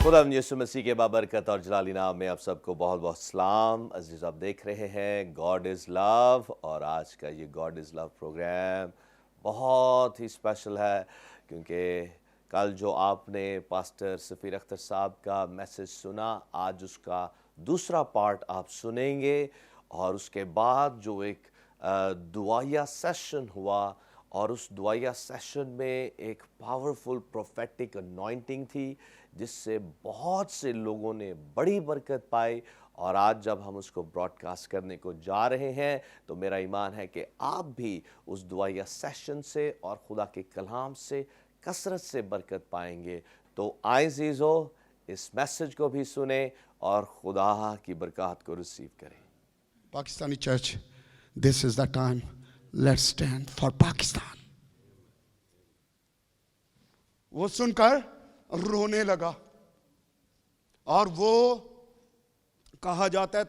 खुदा यीशु मसीह के बाबरकत और जलाली नाम में आप सबको बहुत बहुत सलाम। अजीज, आप देख रहे हैं गॉड इज़ लव, और आज का ये गॉड इज़ लव प्रोग्राम बहुत ही स्पेशल है, क्योंकि कल जो आपने पास्टर सफ़ीर अख्तर साहब का मैसेज सुना, आज उसका दूसरा पार्ट आप सुनेंगे। और उसके बाद जो एक दुआया सेशन हुआ, और उस दुआया सेशन में एक पावरफुल प्रोफेटिक अनॉइंटिंग थी, जिससे बहुत से लोगों ने बड़ी बरकत पाई। और आज जब हम उसको ब्रॉडकास्ट करने को जा रहे हैं, तो मेरा ईमान है कि आप भी उस दुआया सेशन से और खुदा के कलाम से कसरत से बरकत पाएंगे। तो आए अज़ीज़ो, इस मैसेज को भी सुने और खुदा की बरकत को रिसीव करें। Pakistani church, this is the time. Let's stand for Pakistan. वो सुनकर रोने लगा, और वो कहा जाता है,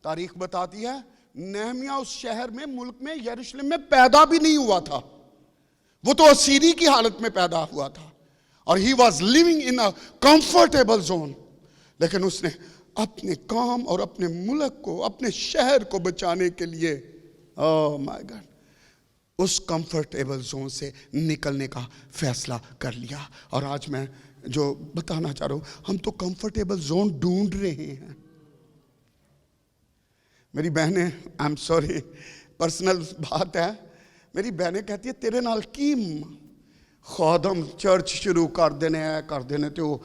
तारीख बताती है, नेहमिया उस शहर में, मुल्क में, यरूशलेम में पैदा भी नहीं हुआ था। वो तो असीरी की हालत में पैदा हुआ था, और he was living in a comfortable zone। लेकिन उसने अपने काम और अपने मुल्क को, अपने शहर को बचाने के लिए, ओह माय गॉड, उस कंफर्टेबल जोन से निकलने का फैसला कर लिया। और आज मैं जो बताना चाह रहा हूं, हम तो कंफर्टेबल जोन ढूंढ रहे हैं। मेरी बहनें, आई एम सॉरी, पर्सनल बात है, मेरी बहनें कहती है, तेरे नाल की खादम चर्च शुरू कर देने तो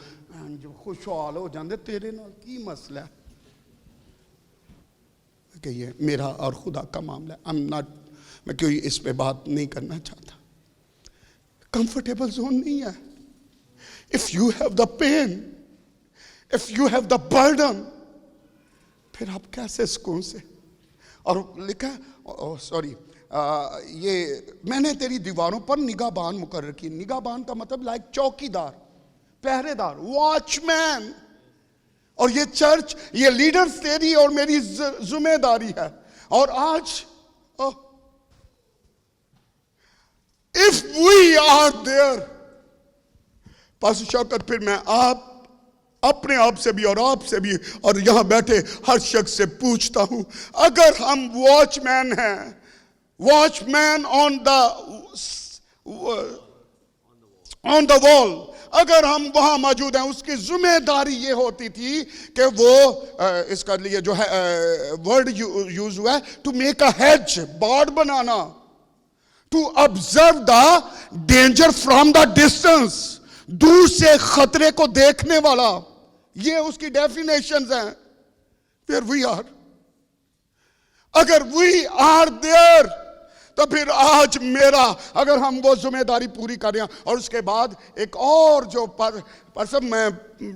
जो खुशहाल हो जाते, तेरे नाल की मसला है कि ये मेरा और खुदा का मामला है। मैं कोई इस पे बात नहीं करना चाहता। कंफर्टेबल जोन नहीं है। If you have the pain, if you have the burden, फिर आप कैसे सुकून से। और लिखा, सॉरी, ये मैंने तेरी दीवारों पर निगाहबान मुकर्रर की। निगाहबान का मतलब लाइक चौकीदार, पहरेदार, वॉचमैन। और ये चर्च, ये लीडर्स तेरी और मेरी जिम्मेदारी है। और आज if we are there, pastor Shaukat, फिर मैं अपने आप से भी और आप से भी और यहां बैठे हर शख्स से पूछता हूं, अगर हम वॉचमैन हैं, वॉचमैन ऑन द वॉल, अगर हम वहां मौजूद हैं, उसकी जिम्मेदारी ये होती थी कि वो इसका लिए जो है वर्ड यूज हुआ है, टू मेक अ हेज, बाड़ बनाना, to observe the danger from the distance, दूर से खतरे को देखने वाला, ये उसकी डेफिनेशंस हैं। फिर वी आर, अगर वी आर देयर, तो फिर आज मेरा, अगर हम वो जिम्मेदारी पूरी कर रहे हैं। और उसके बाद एक और जो परसों मैं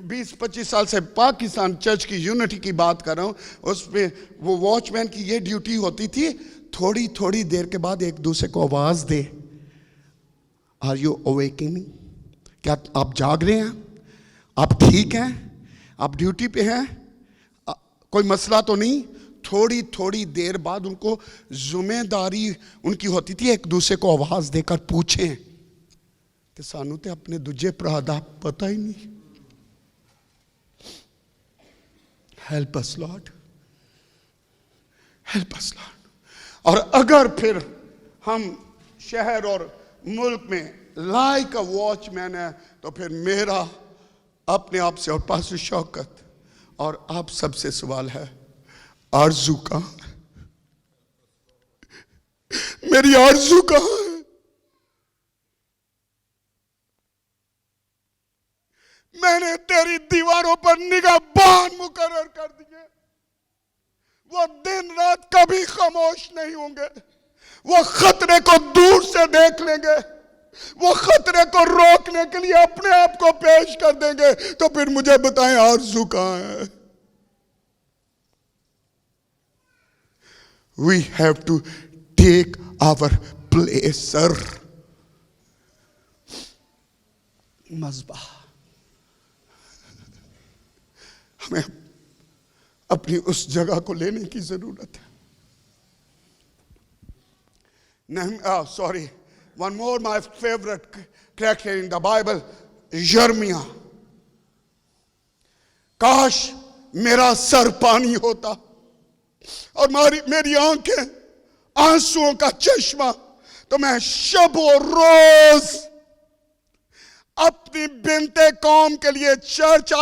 20-25 साल से पाकिस्तान चर्च की यूनिटी की बात कर रहा हूं, उसमें वो वॉचमैन की ये ड्यूटी होती थी, थोड़ी थोड़ी देर के बाद एक दूसरे को आवाज दे, आर यू अवेकनिंग, क्या आप जाग रहे हैं, आप ठीक हैं, आप ड्यूटी पे हैं, कोई मसला तो नहीं। थोड़ी थोड़ी देर बाद उनको जिम्मेदारी उनकी होती थी एक दूसरे को आवाज देकर पूछें कि सानू ते अपने दूजे भरा दा पता ही नहीं। Help us Lord, help us Lord. और अगर फिर हम शहर और मुल्क में लाइक अ वॉचमैन है, तो फिर मेरा अपने आप से और पास्टर शौकत और आप सबसे सवाल है, आरज़ू कहां है? मेरी आरज़ू कहां है? मैंने तेरी दीवारों पर निगाहबान मुकर्रर कर दिए, वो दिन रात कभी खामोश नहीं होंगे, वो खतरे को दूर से देख लेंगे, वो खतरे को रोकने के लिए अपने आप को पेश कर देंगे। तो फिर मुझे बताएं, आरज़ू कहां है? We have to take our place, sir. मज़बा, हमें अपनी उस जगह को लेने की जरूरत है। Sorry, one more my favorite character in the Bible, Jeremiah. کاش میرا سر پانی ہوتا اور میری آنکھیں آنسوؤں کا چشمہ، تو میں شب و روز اپنی بنت قوم کے لیے چرچ،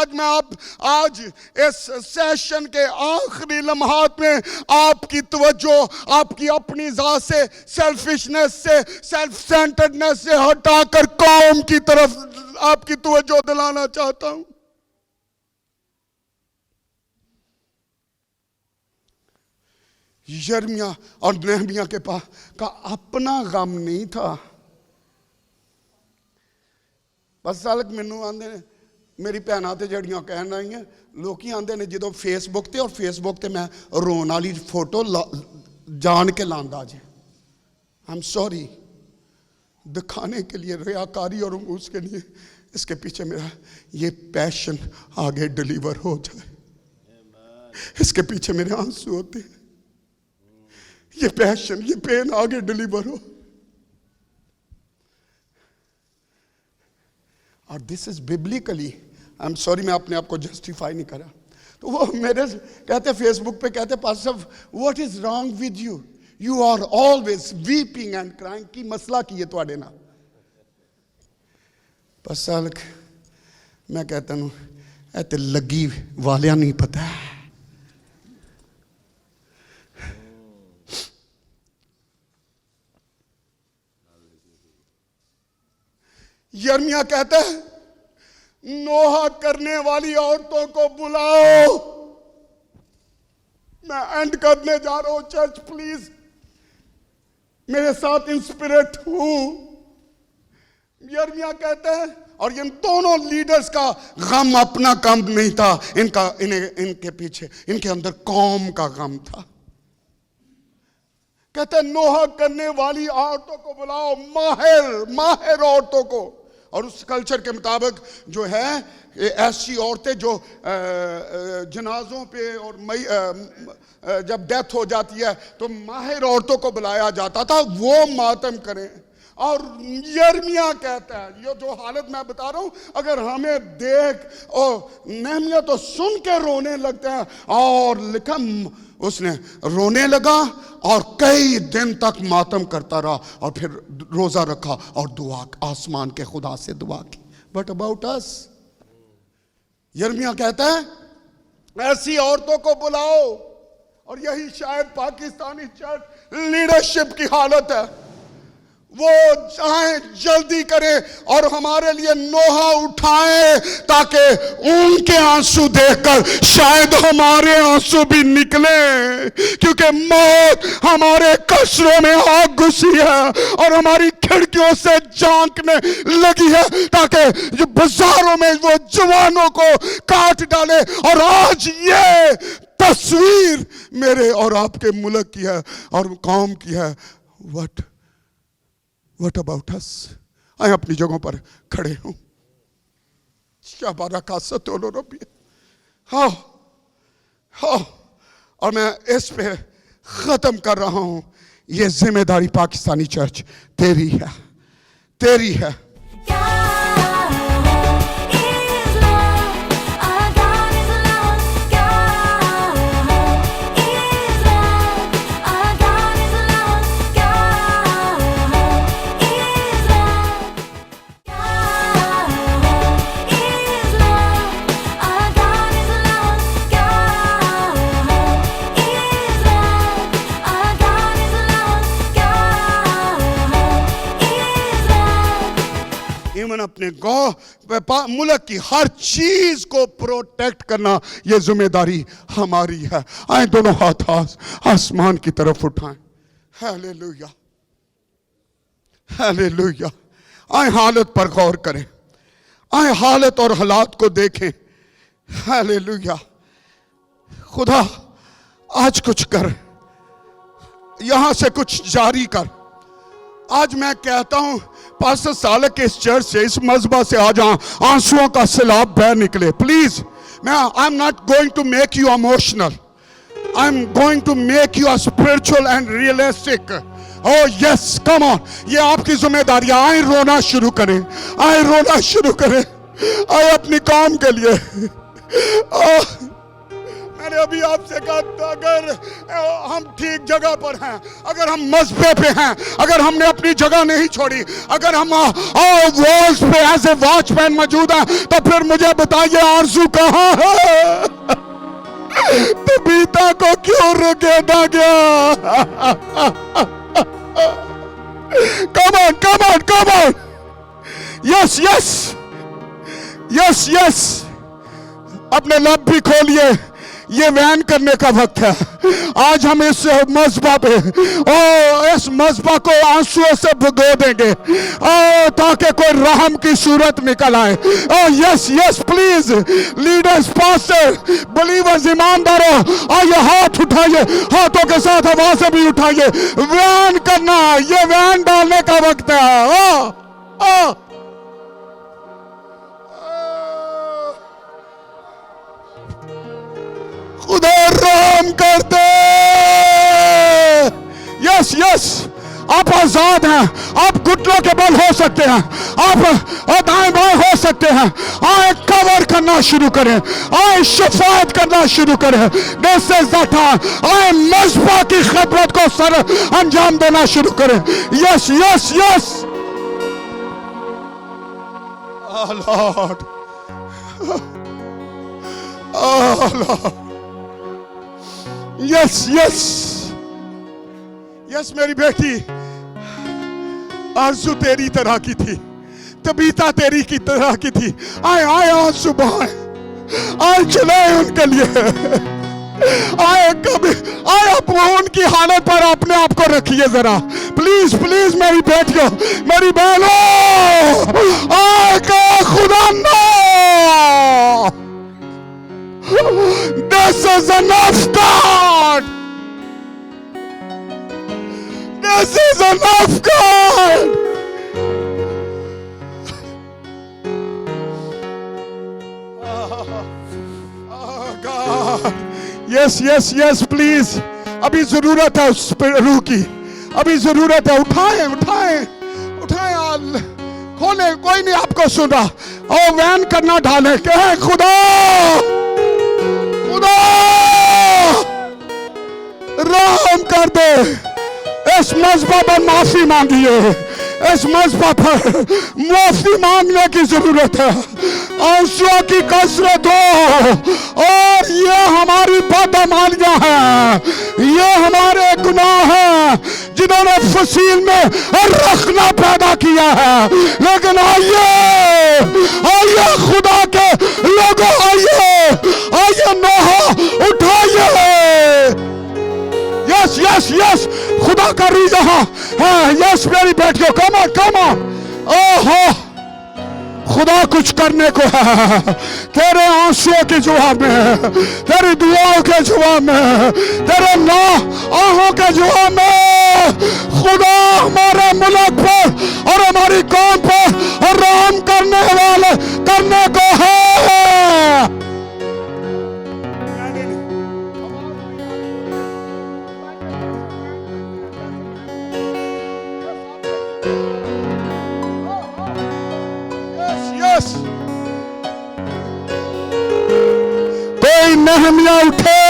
آج اس سیشن کے آخری لمحات میں آپ کی توجہ آپ کی اپنی ذات سے، سیلفشنس سے، سیلف سینٹرڈنس سے ہٹا کر قوم کی طرف آپ کی توجہ دلانا چاہتا ہوں۔ یرمیہ اور نہمیہ کے پاس کا اپنا غم نہیں تھا۔ بس سالک مینوں آندے نے، میری بھیناں تے جڑیاں کہن آئی ہیں، لوکی آندے نے جدوں فیس بک تے، اور فیس بک تے میں رون والی فوٹو جان کے لاندا جے، I'm sorry، دکھانے کے لیے، ریاکاری اور اس کے لیے، اس کے پیچھے میرا یہ پیشن آگے ڈیلیور ہو جائے، اس کے پیچھے میرے آنسو ہوتے ہیں، یہ پیشن، یہ پین آگے ڈیلیور ہو۔ اور this is biblically، I'm sorry میں اپنے آپ کو جسٹیفائی نہیں کرا، تو وہ میرے کہتے فیس بک پہ کہتے پاسٹر صاحب what is wrong with you you are always weeping and crying، کی مسئلہ کی ہے تواڈے نال؟ بس سالک میں کہتا ہوں اے تے لگی والیاں نہیں پتہ ہے۔ یرمیہ کہتا ہے نوحہ کرنے والی عورتوں کو بلاؤ۔ میں اینڈ کرنے جا رہا ہوں، چرچ پلیز میرے ساتھ انسپریٹ ہوں۔ یرمیہ کہتا ہے، اور ان دونوں لیڈرز کا غم اپنا کم نہیں تھا، ان کے پیچھے ان کے اندر قوم کا غم تھا۔ کہتے ہیں نوحہ کرنے والی عورتوں کو بلاؤ، ماہر عورتوں کو۔ اور اس کلچر کے مطابق جو ہے ایسی عورتیں جو جنازوں پہ اور جب ڈیتھ ہو جاتی ہے تو ماہر عورتوں کو بلایا جاتا تھا، وہ ماتم کریں۔ اور یرمیہ کہتا ہے، یہ جو حالت میں بتا رہا ہوں، اگر ہمیں دیکھ اور نہمیہ تو سن کے رونے لگتے ہیں، اور لکھا اس نے رونے لگا اور کئی دن تک ماتم کرتا رہا، اور پھر روزہ رکھا اور دعا آسمان کے خدا سے دعا کی۔ What about us؟ یرمیہ کہتا ہے ایسی عورتوں کو بلاؤ، اور یہی شاید پاکستانی چرچ لیڈرشپ کی حالت ہے۔ وہ چاہیں جلدی کریں اور ہمارے لیے نوحہ اٹھائیں تاکہ ان کے آنسو دیکھ کر شاید ہمارے آنسو بھی نکلیں، کیونکہ موت ہمارے قصروں میں آ گھسی ہے اور ہماری کھڑکیوں سے جھانکنے لگی ہے تاکہ بازاروں میں وہ جوانوں کو کاٹ ڈالے۔ اور آج یہ تصویر میرے اور آپ کے ملک کی ہے اور قوم کی ہے۔ What about us؟ آئیں اپنی جگہوں پر کھڑے ہوں۔ اور میں اس پہ ختم کر رہا ہوں، یہ ذمہ داری پاکستانی چرچ تیری ہے، تیری ہے۔ اپنے ملک کی ہر چیز کو پروٹیکٹ کرنا، یہ ذمہ داری ہماری ہے۔ آئیں دونوں ہاتھ آسمان کی طرف اٹھائیں۔ Hallelujah, hallelujah. آئیں حالت پر غور کریں، آئیں حالت اور حالات کو دیکھیں۔ ہیلیلویا۔ خدا آج کچھ کر، یہاں سے کچھ جاری کر۔ آج میں کہتا ہوں پاسٹر سالک کے اس چرچ سے، اس مذبح سے آج آنسوؤں کا سیلاب بہہ نکلے۔ Please, I'm not going to make you emotional. I'm going to make you a spiritual and realistic. Oh yes, come on. یہ آپ کی ذمہ داری ہے۔ آئیں رونا شروع کریں، آئیں رونا شروع کریں، آئیں اپنی قوم کے لیے، मैंने अभी आपसे कहा अगर हम ठीक जगह पर हैं, अगर हम मसबे पे हैं, अगर हमने अपनी जगह नहीं छोड़ी, अगर हम वॉल्स पे एज ए वॉचमैन मौजूद हैं, तो फिर मुझे बताइए आरज़ू कहाँ है? तबीता को क्यों रुकेदा गया? Come on, come on, come on. Yes, yes. Yes, yes. अपने लब भी खोलिए, ये वैन करने का वक्त है। आज हम इस मस्बा पे इस मस्बा को आंसुओं से भिगो देंगे ताकि कोई रहम की सूरत निकल आए। Yes yes please leaders, pastor, believers, ईमानदारों, आइए हाथ उठाइए, हाथों के साथ आवाज़ें भी उठाइए। वैन करना, ये वैन डालने का वक्त है। खुदा रहम करते। यस यस, आप आजाद हैं, आप घुटनों के बल हो सकते हैं, आप दाएं बाएं हो सकते हैं। आए कवर करना शुरू करें, आए शफाअत करना शुरू करें। This is the time. आए मस्बा की खिदमत को सर अंजाम देना शुरू करें। Yes yes yes. Oh lord, oh lord. Yes yes yes, मेरी बेटी आरज़ू तेरी तरह की थी, तबीता तेरी की तरह की थी। आए आए आज सुबह आए चले उनके लिए। आए कभी आए, आप उनकी हालत पर अपने आप को रखिए जरा, प्लीज प्लीज मेरी बेटियों, मेरी बहनों। आए का खुदा ना, this is enough, God. This is enough, God. Oh, God. Yes, yes, yes, please. अभी जरूरत है उस रूह की, अभी जरूरत है। उठाएं उठाएं उठाएं, खोले, कोई नहीं आपको सुन रहा। और वैन करना ढाले के खुदा, खुदा रहम कर दे। इस मस्बा पर माफी मांगिए, इस मस्बा पर माफी मांगने की जरूरत है। आंसुओं की कसरत हो, और ये हमारी बदअमालियां हैं, ये हमारे गुनाह हैं जिन्होंने फसील में रखना पैदा किया है। लेकिन आइए आइए खुदा के लोगों, आइए आइए नोहा उठाइए। यस यस यस, खुदा का रीज़ है। यस मेरी बेटियों, कम ऑन कम ऑन। ओहो, खुदा कुछ करने को है तेरे आंसुओं के जवाब में, तेरी दुआओं के जवाब में, तेरे आहों के जवाब में। खुदा हमारे मुल्क पर और हमारी कौम पर रहम करने को है। कोई नहमिया उठे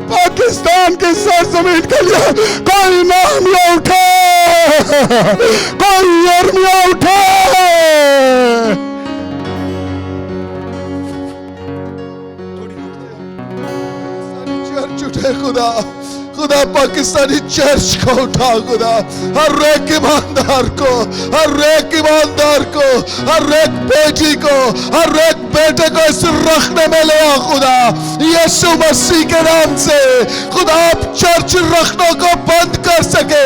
पाकिस्तान की सरजमीन के लिए, कोई नहमिया उठे, कोई यर्मिया उठे। चर्च उठे खुदा, खुदा पाकिस्तानी चर्च को उठा खुदा। हर एक ईमानदार को, हर एक ईमानदार को, हर एक बेटी को, हर एक बेटे को इस रखने में ले आ खुदा, यीशु मसीह के नाम से। खुदा अब चर्च रखने को बंद कर सके,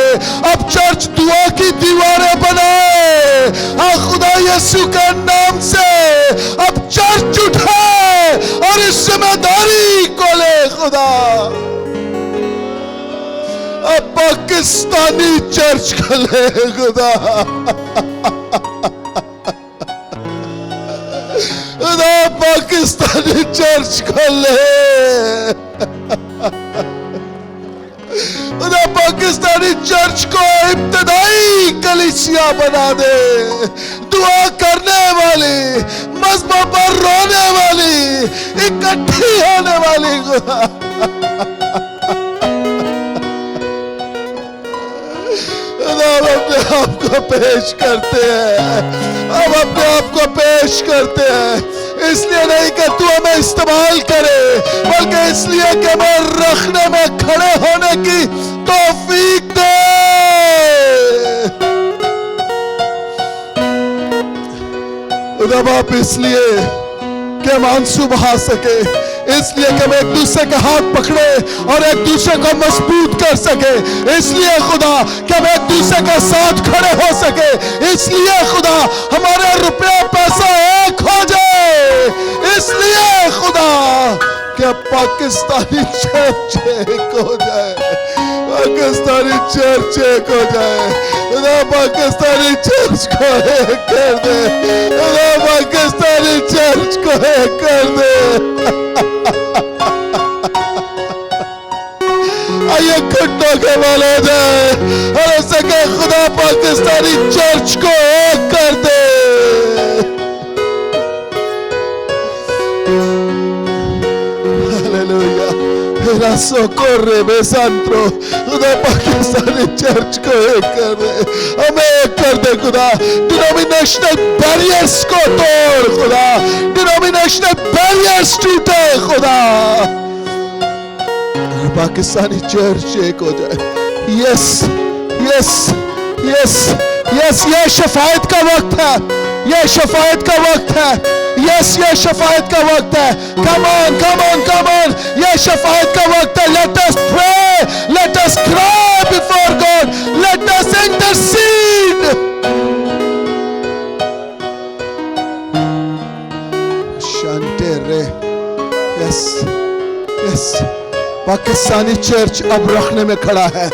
अब चर्च दुआ की दीवारें बनाए। हाँ खुदा, यीशु के नाम से अब चर्च उठाए और इस जिम्मेदारी को ले खुदा। अब पाकिस्तानी चर्च को ले खुदा, खुदा पाकिस्तानी चर्च को ले, خدا پاکستانی چرچ کو ابتدائی کلیسیا بنا دے، دعا کرنے والی، مذہبوں پر رونے والی، اکٹھی ہونے والی خدا ہم اپنے آپ کو پیش کرتے ہیں، ہم اپنے آپ کو پیش کرتے ہیں، اس لیے نہیں کہ تو ہمیں استعمال کرے، بلکہ اس لیے کہ ہمیں رکھنے میں کھڑے ہونے کی توفیق دے۔ خدا باپ اس لیے کہ ہم آنسو بہا سکے، اس لیے کہ ہم ایک دوسرے کے ہاتھ پکڑے اور ایک دوسرے کو مضبوط کر سکے، اس لیے خدا کہ ہم ایک دوسرے کے ساتھ کھڑے ہو سکے، اس لیے خدا ہمارے روپیہ پیسہ ایک ہو جائے، اس لیے خدا کہ پاکستانی چرچ ایک ہو جائے، پاکستانی چرچ ایک ہو جائے، خدا پاکستانی چرچ کو ایک کر دے، خدا پاکستانی چرچ کو ایک کر دے۔ آئیے گھٹوں کے بل ہو جائے اور اسے کہ خدا پاکستانی چرچ کو ایک کر دے۔ ہاللویا، میرا سوکورے بے سانترو، خدا پاکستانی چرچ کو ایک کر دے، ہمیں ایک کر دے خدا، ڈینومینیشنل بیریئرز کو توڑ خدا، ڈینومینیشنل بیریئرز ٹوٹے خدا، پاکستانی چرچ ایک ہو جائے۔ یس یس یس یس، یہ شفاعت کا وقت ہے، یہ شفاعت کا وقت ہے، یس یہ شفاعت کا وقت ہے، کم آن کم آن کم آن، یہ شفاعت کا وقت ہے۔ Let us pray, let us cry before God, let us intercede۔ شانتے رے، یس یس، پاکستانی چرچ اب رکھنے میں کھڑا ہے،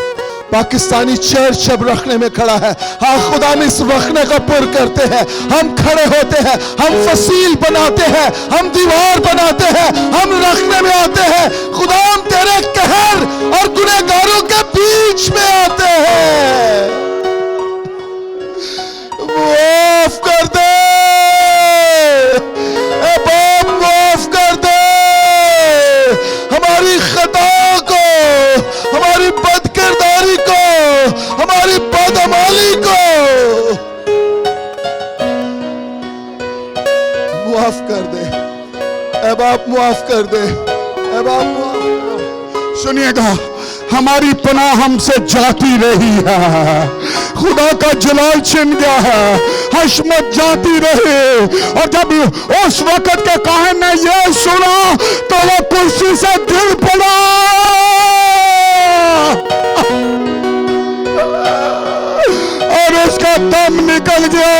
پاکستانی چرچ اب رکھنے میں کھڑا ہے۔ ہاں خدا ہم اس رکھنے کا پر کرتے ہیں، ہم کھڑے ہوتے ہیں، ہم فصیل بناتے ہیں، ہم دیوار بناتے ہیں، ہم رکھنے میں آتے ہیں۔ خدا ہم تیرے قہر اور گنہگاروں کے بیچ میں آتے ہیں، معاف کر دے اے باپ، معاف کر دے ہماری خطا کو، ہماری بد کرداری کو، ہماری بدعمالی کو معاف کر دے اے باپ، معاف کر دے اے باپ، معاف کر دے۔ سنیے گا، ہماری پناہ ہم سے جاتی رہی ہے، خدا کا جلال چھن گیا ہے، حشمت جاتی رہی، اور جب اس وقت کے کاہن نے یہ سنا تو وہ کرسی سے گر پڑا، اور اس کا دم نکل گیا۔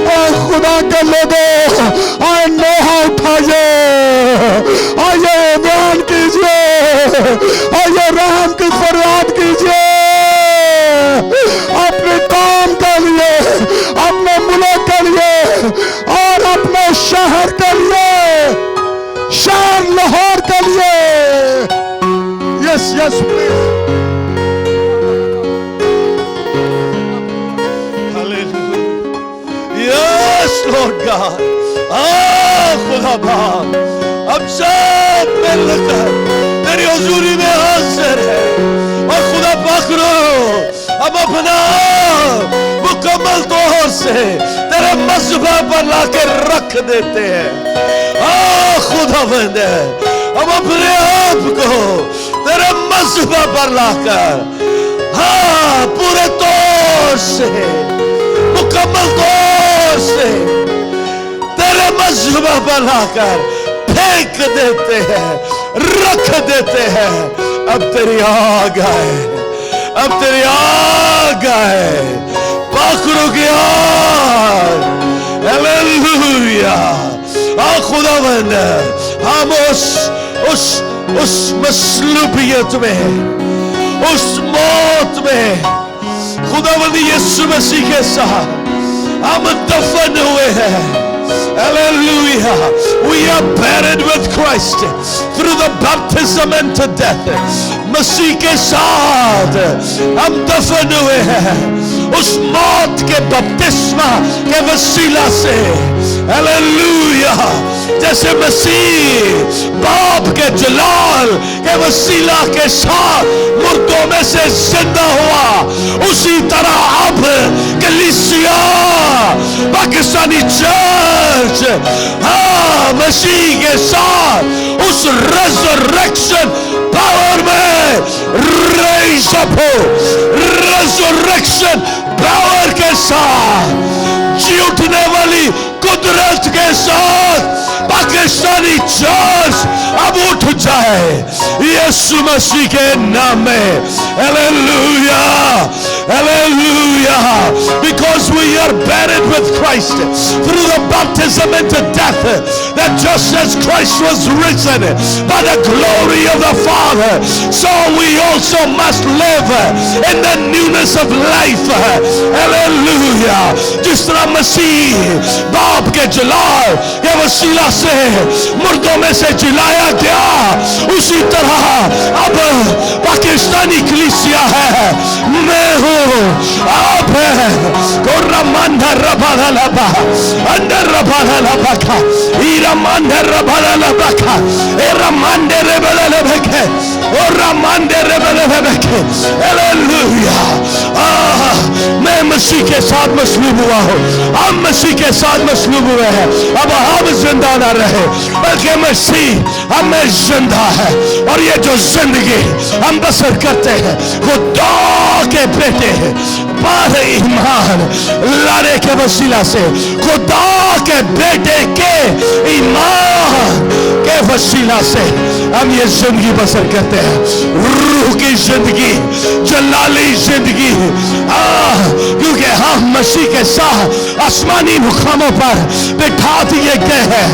اے خدا کے لوگوں، آئے نوحہ اٹھائیے، آئیے بیان کیجئے، آئیے رحم کی فریاد کیجئے، اپنے کام کے لیے، اپنے ملک کے لیے اور اپنے شہر کے لیے، شہر لاہور کے لیے۔ یس یس پلیز۔ Yes, Lord God. خدا باپ، اب سب مل کر تیری حضوری میں حاضر ہے، اور خدا پاکرو اب اپنا مکمل طور سے تیرے مذبح پر لا کے رکھ دیتے ہیں۔ خدا بند ہے، اب اپنے آپ کو تیرے مذبح پر لا کر پورے طور سے، مکمل طور سے تیرے مذبح پر لا کر پھینک دیتے ہیں، رکھ دیتے ہیں۔ اب تیری آگ آئے، اب تیری آگ آئے، پاکرو کی آگ، ہلیلویا۔ خدا بند ہے، ہم اس مصلوبیت میں، اس موت میں خدا بند یسوع مسیح کے ساتھ ہم دفن ہوئے ہیں، Hallelujah. We are buried with Christ through the baptism into death. मसीह के साथ हम दफन हुए हैं उस मौत के बपतिस्मा के वसीला से. हालेलुया. जैसे मसीह बाप के जलाल के वसीला के साथ मुर्दों में से जिंदा हुआ, उसी तरह अब कलीसिया पाकिस्तानी चर्च मसीह के साथ उस रेजरेक्शन पावर में रेज अप हो. रेजरेक्शन पावर के साथ जी उठने वाली कुदरत के साथ पाकिस्तानी चर्च अब उठ जाए यीशु मसीह के नाम में. Hallelujah. Hallelujah. Because we are buried with Christ through the baptism into death, that just as Christ was risen by the glory of the Father, so we also must live in the newness of life. Hallelujah. जिस तरह मसीह बाप के जलाल के वसीला से मुर्दों में से जिलाया गया, उसी तरह अब पाकिस्तानी कलीसिया है, मैं हूँ, आप है. कोरमांधा रबाला लबा अंदर रबाला लबा का इरामांधा रबाला लबा का एरामांधे रबाला लबा के ओरामांधे रबाला लबा के. हालेलुया. मैं मसीह के साथ मसलूब हुआ हूँ, हम मसीह के साथ मसलूब हुए हैं. अब हम जिंदा ना रहे बल्कि मसीह हमें जिंदा है, और ये जो जिंदगी हम बसर करते हैं खुदा के बेटे पर ईमान लाने के वसीला से, खुदा के बेटे के ईमान के वसीला से हम ये जिंदगी बसर करते हैं. रूह की जिंदगी, जलाली जिंदगी, क्योंकि हम मसीह के साथ आसमानी मुकामों पर बिठा दिए गए हैं.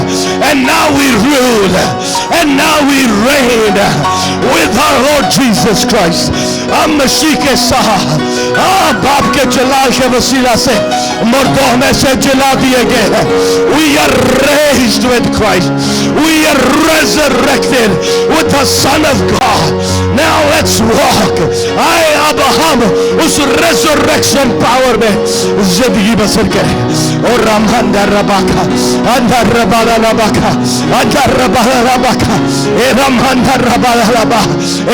And now we rule and now we reign with our Lord Jesus Christ. हम मसीह के साथ बाप के जलाल के वसीला से मुर्दों में से जला दिए गए हैं. We are raised with Christ. We are resurrected with the Son of God. Now let's walk. अब हम उस resurrection power में जिंदगी बसर करें. और रामंदर रबाका अंदर रबाला रबाका अंदर रबाला रबाका ए रामंदर रबाला रबा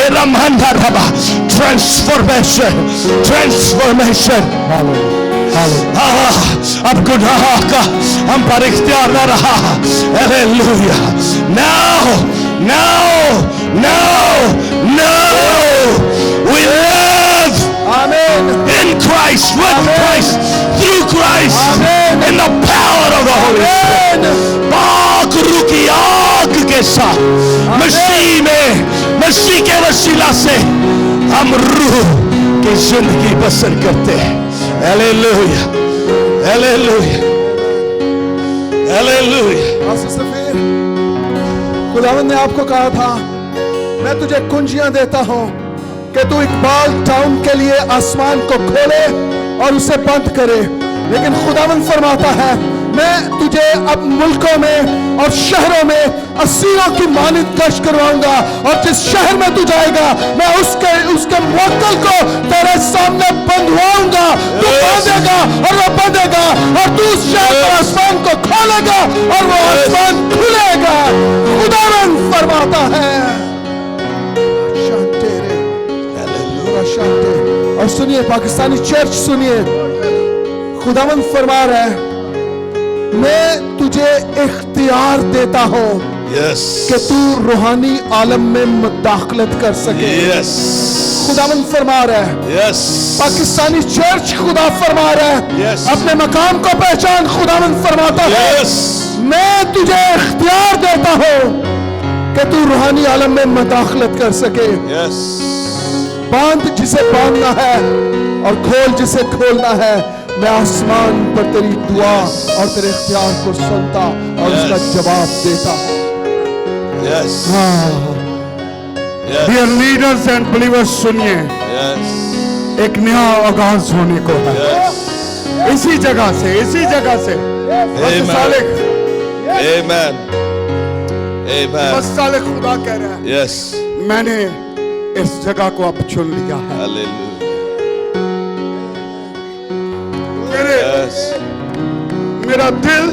ए रामंदर रबा. ट्रांसफॉर्मेशन. अब गुनाह का हम पर इख्तियार न रहा. Hallelujah. Now we live in Christ, with Christ, through Christ, in the power of the Holy Spirit. पाक रूह की आग के साथ मसीह में, मसीह के वसीला से हम रूह की जिंदगी बसर करते हैं. हालेलुया. हालेलुया. हालेलुया. खुदावंद ने आपको कहा था, मैं तुझे कुंजियां देता हूं कि तू इकबाल टाउन के लिए आसमान को खोले और उसे बंद करे. लेकिन खुदावंद फरमाता है, मैं तुझे अब मुल्कों में और शहरों में असीरों की मानिंद गश्त करवाऊंगा, और जिस शहर में तू जाएगा मैं उसके मुवक्किल को तेरे सामने बंधवाऊंगा. तू बांधेगा और वो बंधेगा, और तू उस शहर के आसमान को खोलेगा और वो आसमान खुलेगा. खुदावंद फरमाता है. शांति. और सुनिए पाकिस्तानी चर्च, सुनिए, खुदावंद फरमा रहा है, मैं तुझे इख्तियार देता हूं कि तू रूहानी आलम में मुदाखलत कर सके. खुदावंद फरमा रहा है. पाकिस्तानी चर्च खुदा फरमा रहा है, अपने मकाम को पहचान. खुदावंद फरमाता है, मैं तुझे इख्तियार देता हूं कि तू रूहानी आलम में मुदाखलत कर सके. बांध जिसे बांधना है और खोल जिसे खोलना है. मैं आसमान पर तेरी दुआ और तेरे इख्तियार को सुनता और उसका जवाब देता हूं. डियर लीडर्स एंड बिलीवर्स, सुनिए, एक नया आगाज होने को है. इसी जगह से Amen. Amen. बस साले खुदा कह रहा है Yes. मैंने इस जगह को अब चुन लिया है। Hallelujah. Yes. मेरा दिल,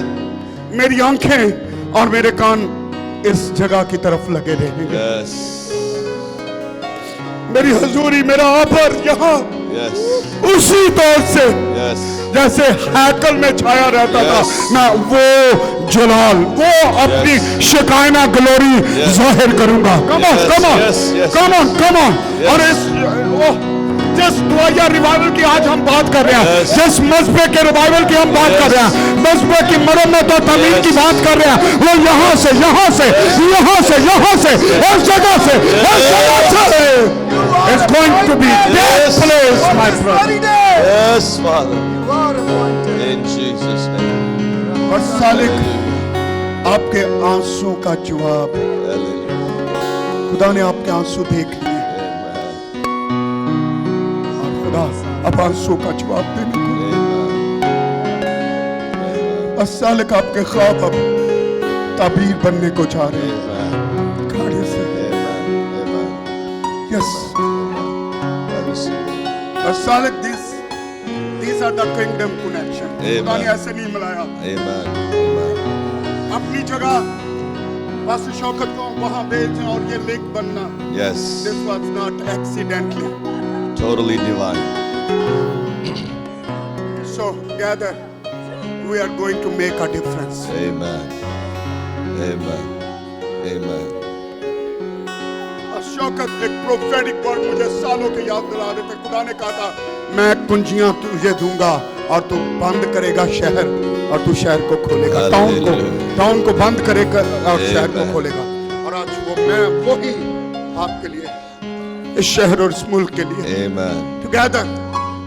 मेरी आंखें और मेरे कान इस जगह की तरफ लगे रहेंगे। Yes. मेरी हजूरी, मेरा आभर यहाँ Yes. उसी तौर से Yes. जैसे हैकल में छाया रहता Yes. था, मैं वो जलाल, वो अपनी शिकायना ग्लोरी जाहिर करूंगा। Come on, Yes, come on, yes, yes, come on, come on. Yes. और इस जिस दुआया रिवाइवल की आज हम बात कर रहे हैं, Yes. जिस मजबे के रिवाइवल की हम बात कर रहे हैं, मजबे की मरम्मत और तमीर की Yes. बात कर रहे हैं, वो यहाँ से, यहाँ से, यहाँ से, यहाँ से, इस जगह से, इस जगह से, it's going to be that Yes. place, my brother। Yes, Father. In Jesus' name. और सालिक आपके आंसू का जवाब, Hallelujah. खुदा ने आपके आंसू देख लिए और खुदा अब आंसू का जवाब देने को। और सालिक आपके ख्वाब अब ताबीर बनने को जा रहे हैं गाड़ी से। यस, और Salik these are the kingdom connection। खुदा ने ऐसे नहीं मिलाया। Amen. अपनी जगह बस शौकत को वहां भेजना और ये लिंक बनना। Yes. This was not accidentally। Totally divine. So gather, we are going to make a difference। Amen. Amen. Amen. और शौकत एक प्रोफेटिक वर्ड मुझे सालों के याद दिला रहे थे। खुदा ने कहा था मैं कुंजियां तुझे दूंगा और तू बंद करेगा शहर और तू शहर को खोलेगा। टाउन को बंद करेगा और शहर को खोलेगा। और आज वो मैं वही आपके लिए, इस शहर और इस मुल्क के लिए। Amen. Together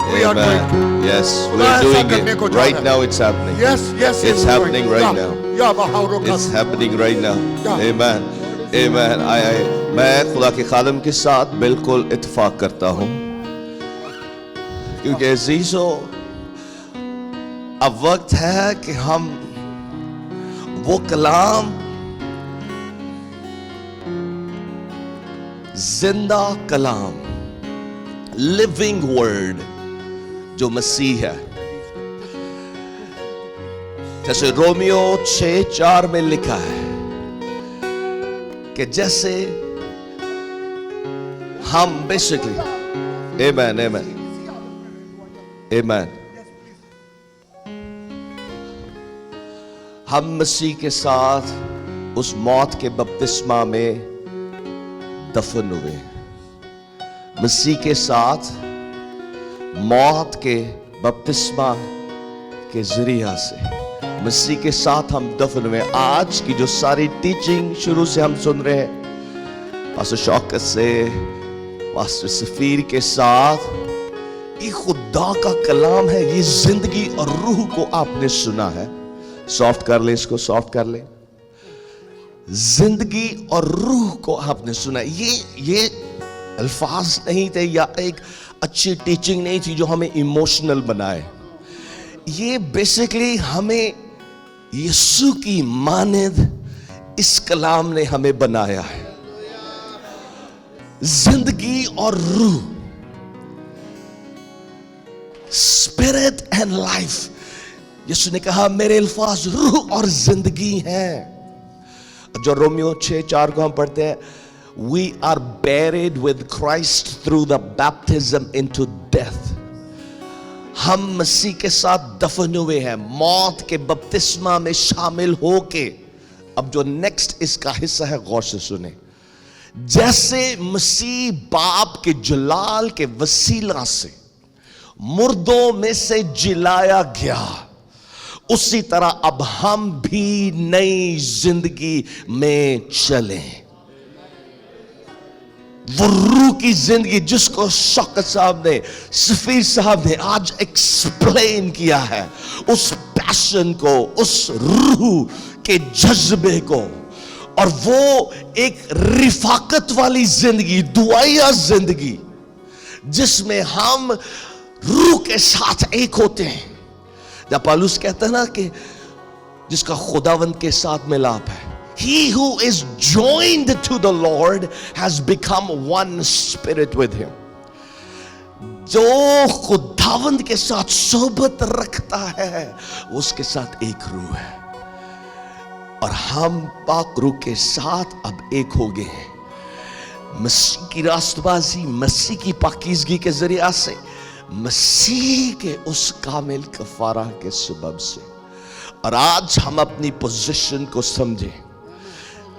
we are going to। Amen. Yes, खुदा we're ऐसा doing करने को it. जा Right रहा है। now it's happening. Yes, yes, It's happening right now. या बहारों का। It's happening right now. Yeah. Amen. Amen. मैं खुदा के खादम के साथ बिल्कुल इत्तेफाक करता हूँ, क्योंकि अजीजो अब वक्त है कि हम वो कलाम, जिंदा कलाम, लिविंग वर्ड जो मसीह है, जैसे रोमियो 6:4 में लिखा है कि जैसे हम बेसिकली आमेन आमेन आमेन हम मसीह के साथ उस मौत के बपतिस्मा में दफन हुए। मसीह के साथ मौत के बपतिस्मा के जरिया से मसीह के साथ हम दफन हुए। आज की जो सारी टीचिंग शुरू से हम सुन रहे हैं पास्टर शौकत से, पास्टर सफीर के साथ, ये खुदा का कलाम है, ये जिंदगी और रूह को आपने सुना है। सॉफ्ट कर ले इसको, सॉफ्ट कर ले। जिंदगी और रूह को आपने सुना। ये अल्फाज नहीं थे या एक अच्छी टीचिंग नहीं थी जो हमें इमोशनल बनाए। ये बेसिकली हमें यीशु की मानद इस कलाम ने हमें बनाया है। जिंदगी और रूह, स्पिरिट एंड लाइफ। यीशु ने कहा मेरे अल्फाज रूह और जिंदगी हैं। जो रोमियो 6:4 को हम पढ़ते हैं, we are buried with Christ through the baptism into death। हम मसीह के साथ दफन हुए हैं मौत के बपतिस्मा में शामिल होके। अब जो नेक्स्ट इसका हिस्सा है गौर से सुने। जैसे मसीह बाप के जलाल के वसीला से मुर्दों में से जिलाया गया, उसी तरह अब हम भी नई जिंदगी में चलें। वो रूह की जिंदगी जिसको शौकत साहब ने, सफीर साहब ने आज एक्सप्लेन किया है, उस पैशन को, उस रूह के जज्बे को, और वो एक रिफाकत वाली जिंदगी, दुआया जिंदगी जिसमें हम रूह के साथ एक होते हैं। जब पौलुस कहता है ना कि جس کا خداوند کے ساتھ ملاپ ہے. He who is joined to the Lord has become one spirit with him. جو خداوند کے ساتھ صحبت رکھتا ہے اس کے ساتھ ایک روح ہے. اور ہم پاک روح کے ساتھ اب ایک ہو گئے ہیں. مسیح کی راست بازی، مسیح کی پاکیزگی کے ذریعہ سے، مسیح کے اس کامل کفارہ کے سبب سے. اور آج ہم اپنی پوزیشن کو سمجھیں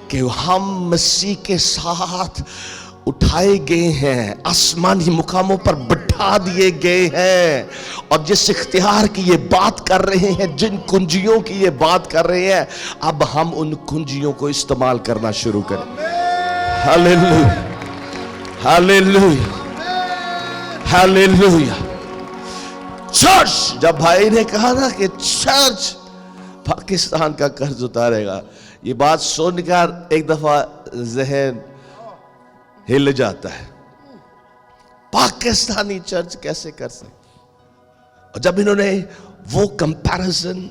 کہ ہم مسیح کے ساتھ اٹھائے گئے ہیں، آسمانی مقاموں پر بٹھا دیے گئے ہیں. اور جس اختیار کی یہ بات کر رہے ہیں، جن کنجیوں کی یہ بات کر رہے ہیں، اب ہم ان کنجیوں کو استعمال کرنا شروع کریں. ہاللیلویا، ہاللیلویا، ہاللیلویا. چرچ، جب بھائی نے کہا نا کہ چرچ پاکستان کا قرض اتارے گا، یہ بات سن کر ایک دفعہ ذہن ہل جاتا ہے. پاکستانی چرچ کیسے کر سکتے؟ اور جب انہوں نے وہ کمپیریزن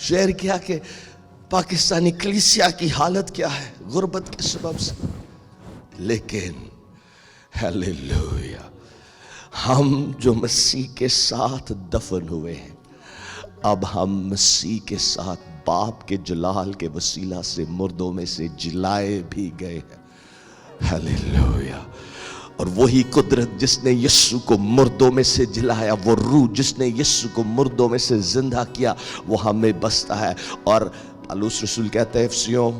شیئر کیا کہ پاکستانی کلیسیا کی حالت کیا ہے غربت کے سبب سے، لیکن ہیلیلویا، ہم جو مسیح کے ساتھ دفن ہوئے ہیں، اب ہم مسیح کے ساتھ باپ کے جلال کے وسیلہ سے مردوں میں سے جلائے بھی گئے ہیں. ہیلیلویا. اور وہی قدرت جس نے یسوع کو مردوں میں سے جلایا، وہ روح جس نے یسوع کو مردوں میں سے زندہ کیا، وہ ہمیں بستا ہے. اور پالوس رسول کہتا ہے افسیوں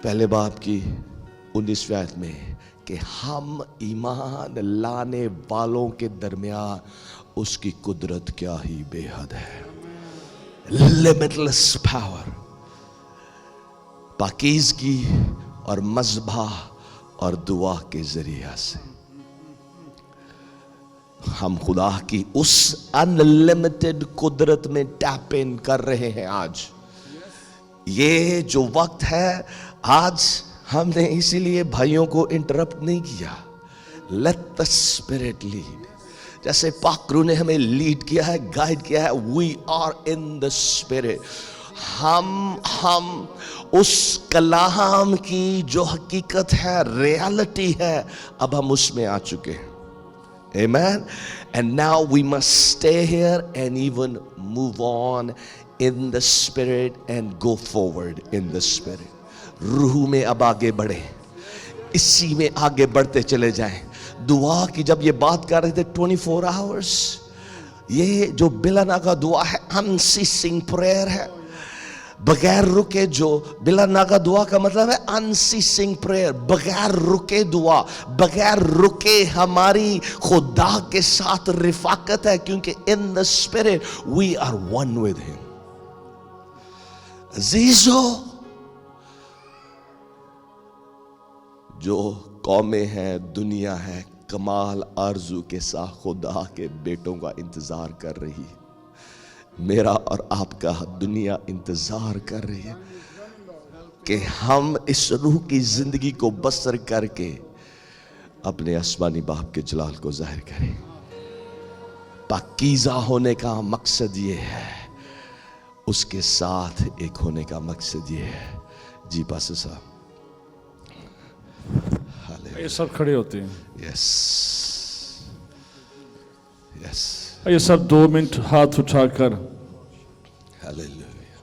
پہلے باب کی 19ویں آیت میں کہ ہم ایمان لانے والوں کے درمیان اس کی قدرت کیا ہی بے حد ہے. limitless power. پاکیزگی اور مذبح اور دعا کے ذریعہ سے ہم خدا کی اس انلیمیٹڈ قدرت میں ٹیپ ان کر رہے ہیں. آج یہ جو وقت ہے، آج ہم نے اسی لیے بھائیوں کو انٹرپٹ نہیں کیا. Let the Spirit lead. جیسے پاک روح نے ہمیں لیڈ کیا ہے، گائیڈ کیا ہے. We are in the Spirit. ہم اس کلام کی جو حقیقت ہے، ریالٹی ہے، اب ہم اس میں آ چکے ہیں. Amen. And now we must stay here and even move on in the Spirit and go forward in the Spirit. روح میں اب آگے بڑھیں، اسی میں آگے بڑھتے چلے جائیں. دعا کی جب یہ بات کر رہے تھے 24 hours، یہ جو بلا ناغہ دعا ہے، unceasing prayer ہے، بغیر رکے. جو بلا ناغہ دعا کا مطلب ہے unceasing prayer، بغیر رکے دعا، بغیر رکے ہماری خدا کے ساتھ رفاقت ہے، کیونکہ in the Spirit we are one with him. عزیزو، جو قومیں ہیں، دنیا ہے، کمال آرزو کے ساتھ خدا کے بیٹوں کا انتظار کر رہی ہے. میرا اور آپ کا دنیا انتظار کر رہی ہے کہ ہم اس روح کی زندگی کو بسر کر کے اپنے آسمانی باپ کے جلال کو ظاہر کریں. پاکیزہ ہونے کا مقصد یہ ہے، اس کے ساتھ ایک ہونے کا مقصد یہ ہے. جی پاسٹر صاحب، یہ سب کھڑے ہوتے ہیں. یس یس، یہ سب 2 منٹ ہاتھ اٹھا کر ہیلیلویا.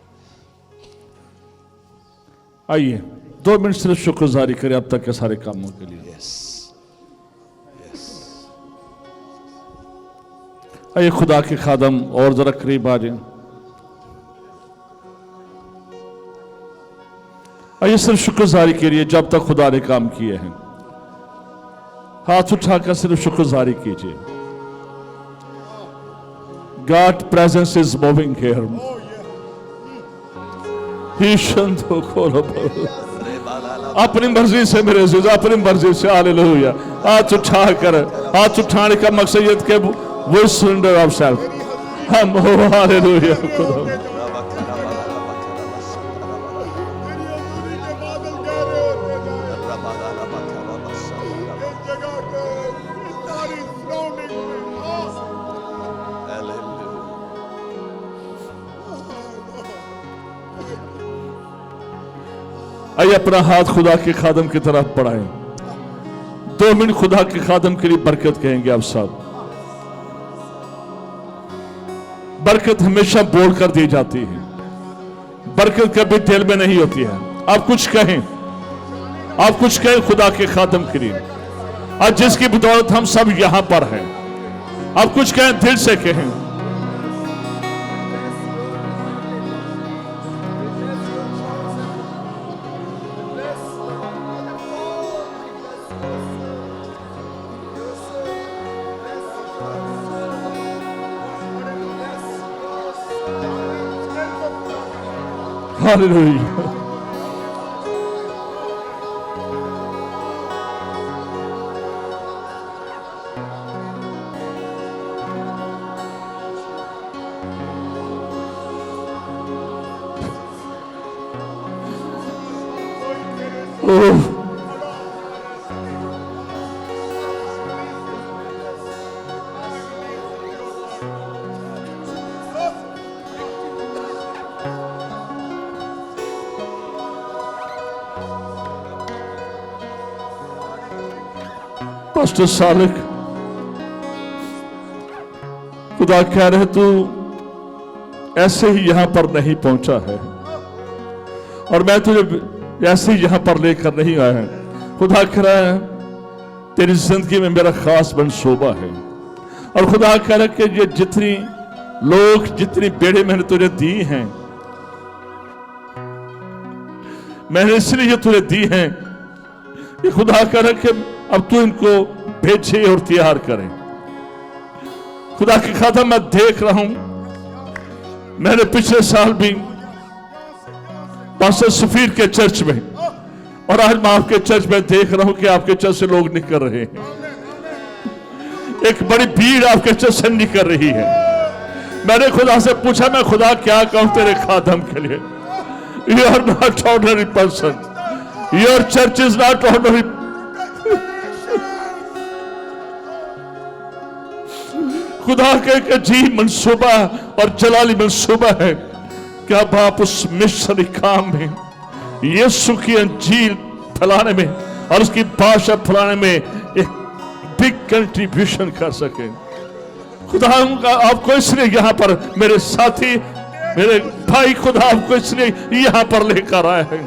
آئیے 2 منٹ صرف شکر گزاری کریں اب تک کے سارے کاموں کے لیے. یس یس. آئیے خدا کے خادم اور ذرا قریب آ جائیں. آئیے صرف شکر گزاری کے لیے جب تک خدا نے کام کیے ہیں. ہاتھ اٹھا کر صرف شکر گزاری کیجیے. God presence is moving here. اپنی مرضی سے میرے عزیز، اپنی مرضی سے. ہاللیلویا. ہاتھ اٹھا کر، ہاتھ اٹھانے کا مقصد یہ کہ we surrender ourselves. ہم ہاللیلویا. आइए अपना हाथ खुदा के खादम की तरफ बढ़ाएं। 2 मिनट खुदा के खादम के लिए बरकत कहेंगे आप सब। बरकत हमेशा बोल कर दी जाती है, बरकत कभी दिल में नहीं होती है। आप कुछ कहें, आप कुछ कहें खुदा के खादम के लिए, आज जिसकी बदौलत हम सब यहां पर हैं। आप कुछ कहें, दिल से कहें। Hallelujah. Oh. पास्टर सालिक, खुदा कह रहे तू ऐसे ही यहां पर नहीं पहुंचा है और मैं तुझे ऐसे ही यहां पर लेकर नहीं आया। खुदा कह रहा है तेरी जिंदगी में मेरा खास मंसूबा है। और खुदा कह रहा है कि ये जितनी लोग, जितनी बेड़े मैंने तुझे दी हैं, मैंने इसलिए ये तुझे दी हैं कि खुदा कह रहा है कि अब तू इनको भेजे और तैयार करे। खुदा की खातिर मैं देख रहा हूं, मैंने पिछले साल भी पास्टर सफीर के चर्च में और आज मैं आपके चर्च में देख रहा हूं कि आपके चर्च से लोग निकल रहे हैं। एक बड़ी भीड़ आपके चर्च से निकल रही है। मैंने खुदा से पूछा, मैं खुदा क्या कहूं तेरे खादम के लिए? You are not ordinary person, your church is not ordinary. खुदा के जी मंसूबा और जलाली मंसूबा है कि अब आप उस मिशनरी काम में यीशु की अंजील फैलाने में और उसकी भाषा फैलाने में एक बिग कंट्रीब्यूशन कर सके। खुदा आपको इसलिए यहां पर मेरे साथी, मेरे भाई, खुदा आपको इसलिए यहां पर लेकर आए हैं।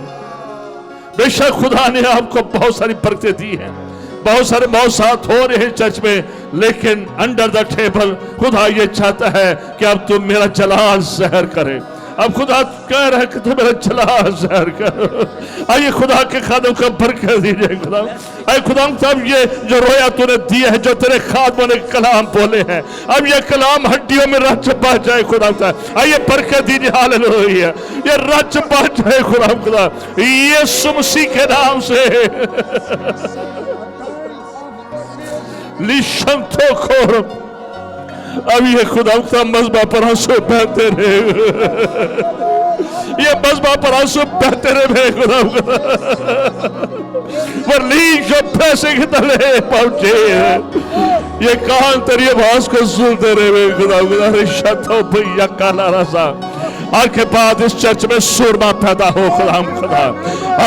बेशक खुदा ने आपको बहुत सारी बरकतें दी हैं, बहुत सारे मौसात हो रहे हैं चर्च में, लेकिन अंडर द टेबल खुदा ये चाहता है कि अब तुम मेरा जलाल ज़हर करे। अब खुदा कह रहा है कि तुम मेरा जलाल ज़हर करो। आइए खुदा के खादम का बरकत दीजिए खुदा। आइए खुदा अब ये जो रोया तूने दिया है, जो तेरे खादमों ने कलाम बोले हैं, अब ये कलाम हड्डियों में रच बच जाए खुदा। आइए बरकत दीजिए, हालेलुया। ये रच बच जाए खुदा, यीशु मसीह के नाम से। लिशंतो खोर, अब ये खुदा का मज़बा पर आंसू बहते रहे, ये मज़बा पर आंसू बहते रहे खुदा। वर्लीश जो पैसे के तले पहुंचे, ये कान तेरी आवाज को सुनते रहे खुदा। रिश्तों भैया काला रसा, और के बाद इस चर्च में सुरमा पैदा हो खुदा।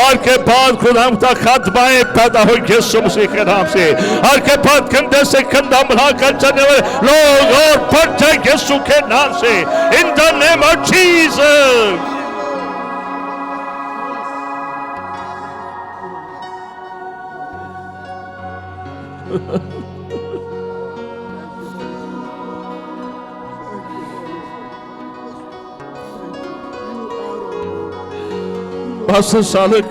और के बाद खुदा खातमाएं पैदा हो यीशु मसीह के नाम से। और के बाद कंधे से कंधा मिलाकर चलने वाले लोग और बढ़ जाए यीशु के नाम से, in the name of Jesus. Pastor Salik,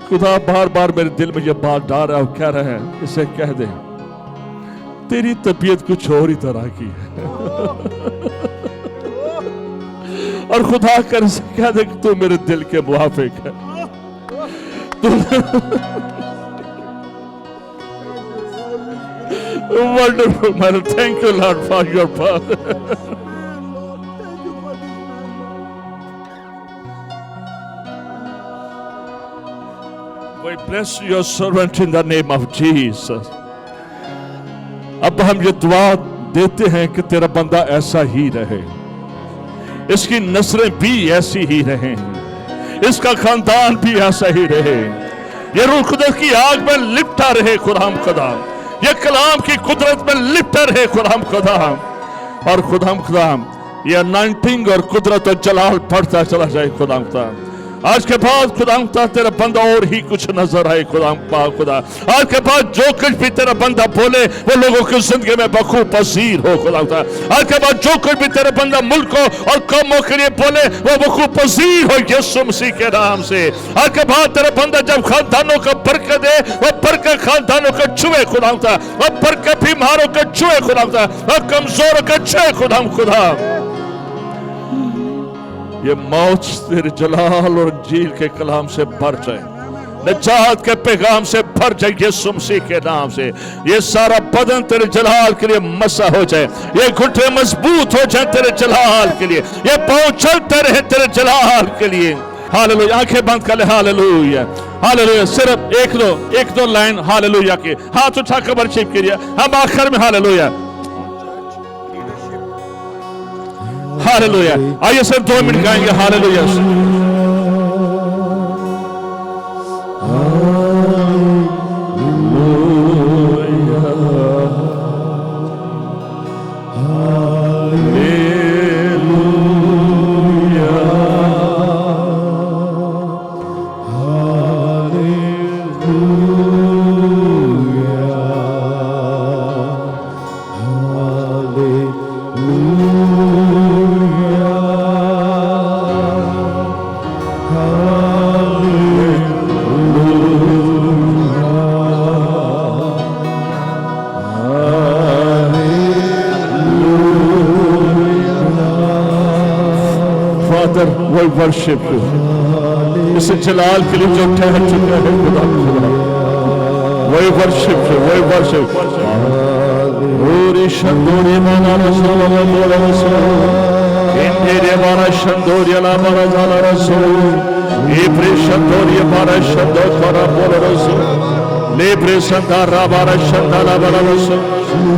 खुदा बार बार मेरे दिल में ये बात डाल रहा है, कह रहा है इसे कह दे तेरी तबीयत कुछ और ही तरह की है। और खुदा कर से कह दे कि तू मेरे दिल के मुआफिक है। Wonderful man, thank you Lord for your power. We bless your servant in the name of Jesus. अब हम ये दुआ देते हैं कि तेरा बंदा ऐसा ही रहे, इसकी नस्लें भी ऐसी ही रहें, इसका खानदान भी ऐसा ही रहे। ये रूह कुदरत की आग में लिपटा रहे खुदाम खुदा, ये कलाम की कुदरत में लिपटा रहे खुदाम खुदा। और खुदाम खुदा ये अनाइंटिंग और कुदरत और जलाल पड़ता चला जाए खुदाम खुदा। आज के बाद खुदाम खुदा तेरा बंदा और ही कुछ नजर आए खुदाम खुदा। आज के बाद जो कुछ भी तेरा बंदा बोले वो लोगों की जिंदगी में बखूब पसीर हो खुदाम खुदा। आज के बाद जो कुछ भी तेरा बंदा मुल्कों और कौमों के लिए बोले वो बखूब पसीर हो यीशु मसीह के नाम से। आज के बाद तेरा बंदा जब खानदानों का बरकत दे वो बरकत खानदानों का छुए खुदाम खुदा, वो बरकत बीमारों का छुए खुदाम खुदा, और कमजोरों का छुए खुदाम खुदा। ये मौत तेरे जलाल और इंजील के कलाम से भर जाए, निजात के पैगाम से भर जाए यीशु मसीह के नाम से। ये सारा बदन तेरे जलाल के लिए मसा हो जाए, ये घुटने मजबूत हो जाए तेरे जलाल के लिए, ये पांव चलते रहे तेरे जलाल के लिए। हालेलुया, आंखें बंद कर ले। Hallelujah, hallelujah. सिर्फ एक दो लाइन हालेलुया के, हाथ उठा कर वर्शिप कीजिए। हम आखिर में हालेलुया, हालेलुया। आइए सिर्फ 2 मिनट गाएंगे हालेलुया। We worship you. इस जलाल के लिए जो ठहर चुका है खुदा, we worship you, we worship you. Ori shandori mana rasala bola rasala, indire mana shandori la mana zala rasala, ibre shandori mana shandor para bola rasala, libre shandara mana shandala bola rasala.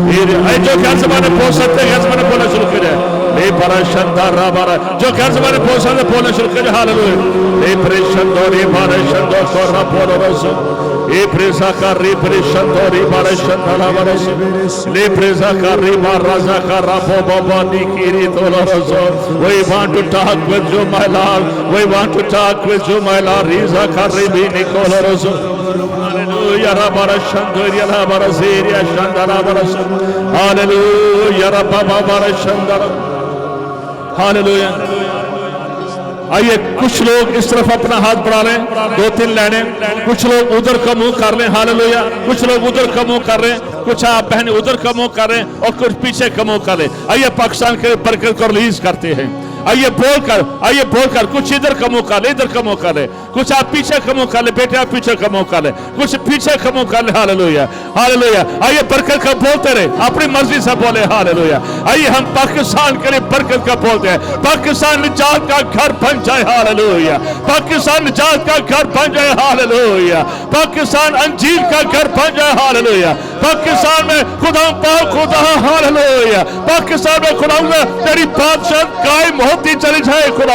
ये जो घर से मैंने बोल सकते हैं, घर से मैंने बोलना शुरू किया। ले परशंदरा बारा जो घर से मैंने बोल सकते बोलना शुरू किया। हालेलुया। ले परशंदरी परशंदर कोरा बोलरस, ए प्रेसा करी परशंदरी परशंदरा बरस, ले प्रेसा करी महाराजा करा बाबा निकिरी तोलरस। We want to talk with you my Lord, we want to talk with you my Lord. Riza kari bi nikolorस। हालेलुया रबारा शंदरी रबारा सीरिया शंदरा बरस। हालेलुया रबाबा बरस शंदरा। हालेलुया। आइए कुछ लोग इस तरफ अपना हाथ बढ़ा लें, 2-3 लाइनें, कुछ लोग उधर का मुंह कर लें। हालेलुया। कुछ लोग उधर का मुंह कर लें, कुछ आप बहन उधर का मुंह कर लें और कुछ पीछे का मुंह कर लें। आइए पाकिस्तान के बरकत को रिलीज करते हैं। आइए बोलकर कुछ इधर का मुंह कर ले, इधर का मुंह कर ले, कुछ आप पीछे का मुंह कर ले, बेटे आप पीछे का मुंह कर ले, कुछ पीछे का मुंह कर ले। Hallelujah, hallelujah. आइए बरकत का बोलते रहे, अपनी मर्जी से बोले। हालेलुया। आइए हम पाकिस्तान के लिए बरकत का बोलते हैं, पाकिस्तान निजात का घर बन जाए। हालेलुया। पाकिस्तान निजात का घर बन जाए। हालेलुया। पाकिस्तान अंजीर का घर बन जाए। हालेलुया। पाकिस्तान में खुदा पाक खुदा। हालेलुया। पाकिस्तान में खुदा तेरी बादशाह कायम होती चली जाए। खुदा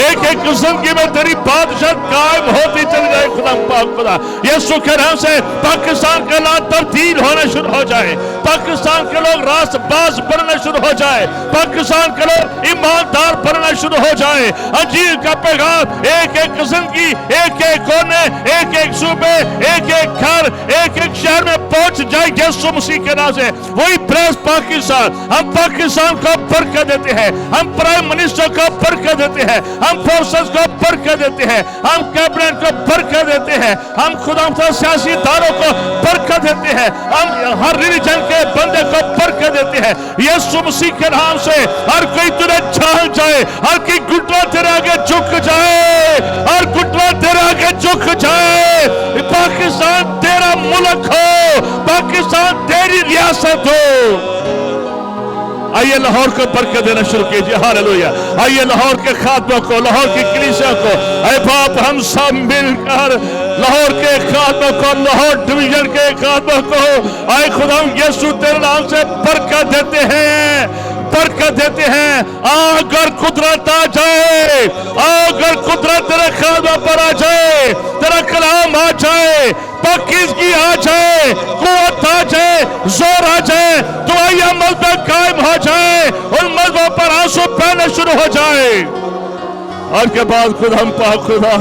एक एक जिंदगी में तेरी बादशाह कायम होती चली जाए। खुदा पाक खुदा यीशु के नाम से पाकिस्तान का नाम तब्दील होना शुरू हो जाए, पाकिस्तान के लोग रास्तबाज बनना शुरू हो जाए, पाकिस्तान के लोग ईमानदार बनना शुरू हो जाए। अंजीर का पैगाम एक एक जिंदगी, एक एक कोने, एक एक सूबे, एक एक घर, एक एक शहर में पहुंच जाए यीशु मसीह के नाम से। वही प्रेस पाकिस्तान, हम पाकिस्तान को बरकत देते हैं, हम प्राइम मिनिस्टर को बरकत देते हैं, हम फोर्सेस को बरकत देते हैं, हम कैबिनेट को बरकत देते हैं, हम खुदा सियासी दारों को बरकत देते हैं, हम हर रिलीजन के बंदे को बरकत देते हैं। यीशु मसीह के नाम से हर कोई तुझे जान जाए, हर कोई घुटना तेरे आगे झुक जाए, हर घुटना तेरे आगे झुक जाए। पाकिस्तान तेरा मुल्क हो, पाकिस्तान तेरी रियासत हो। आइए लाहौर को बरकत देना शुरू कीजिए। हालेलुया। आइए लाहौर के खातमों को, लाहौर की कलीसिया को, ऐ बाप हम सब मिलकर लाहौर के खातमों को, लाहौर डिवीजन के खातमों को, आए खुदा यीशु तेरे नाम से बरकत देते हैं, बरकत देते हैं। अगर कुदरत आ जाए, अगर कुदरत तेरे कदमों पर आ जाए, तेरा कलाम आ जाए, पाकीज़गी आ जाए, कुव्वत आ जाए, जोर आ जाए, दुआई अमल पे कायम हो जाए, उन मजबों पर आंसू बहने शुरू हो जाए। और के बाद खुदा हम पाक खुदा,